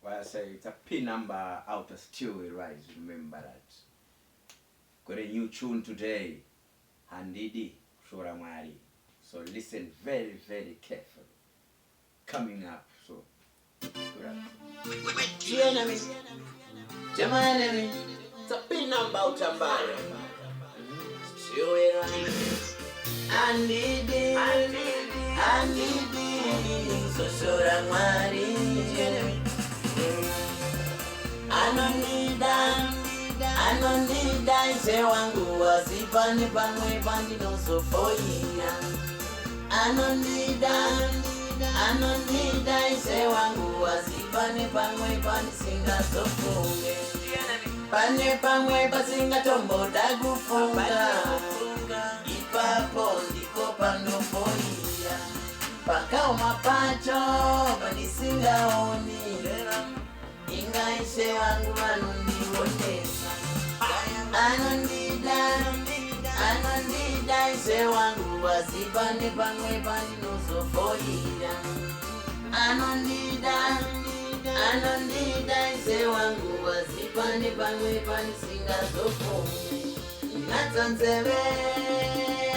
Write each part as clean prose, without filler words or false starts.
Well, I say it's a pin number out of Stewie Rise. Remember that. Got a new tune today. Handidi Shura Mari. So listen very, very carefully. Coming up. So Enemy, German, it's a pin number out of Barry. Stewie Rise. Handidi, so Shura Mari. Anonida ise wangu wasipani pamwe pandi nosofoia. Anonida ise wangu wasipani pamwe pandi singa sofunge. Pane pamwe pasinga tombo dagufunga. Ipapo ndiko panofoia. Pakao mapacho padisinga oni. Ingaise wangu anondionesa. Anondida ise wangu wasipane pamwe pani nosofoia. Anondida ise wangu wasipane pamwe pani singa sofunge. Natanzebe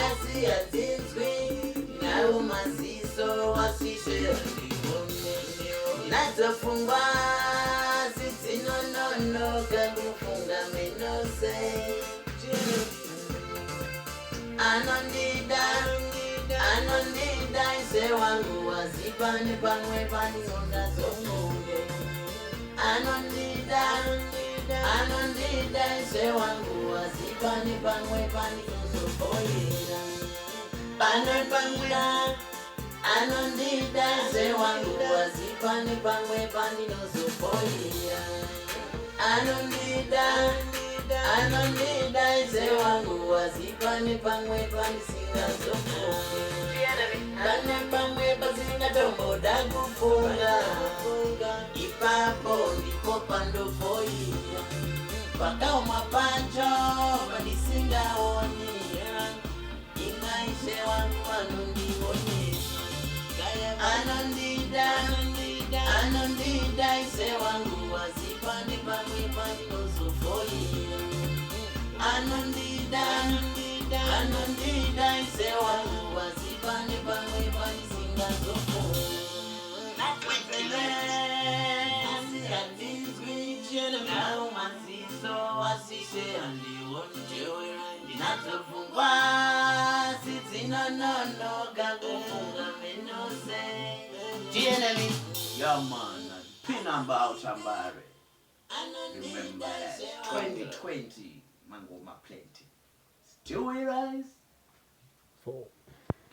asiyatinzwi nawo masiso wasishe andibone. Natafungwa no kagufunga menose. Anondida ise wangu wasipane pamwe pani onda sofunge. Anondida ise wangu wasipane pamwe pani sofoira. Pane pamwe anondida ise wangu wasipane pamwe pani sofoira. Anondida ise wangu wasipane pamwe pani singa sofunge. Pane pamwe pasinga tombo dagufunga. Ipapo ndipo pandofoia. Pakao mapacho padisinga oni. Ingaise wangu anondionesa. Anondida ise wangu wasipane pamwe pani nosofoia. Anondida ise wangu wasipane pamwe pani singa sofunge. Nawo masiso wasishe andionje. Natafungwa sitinonono kagufunga menose. enemy. Yeah man, pin number out of Barry. Remember that. 2020 Mango Ma plenty. Stewie Rise. 4.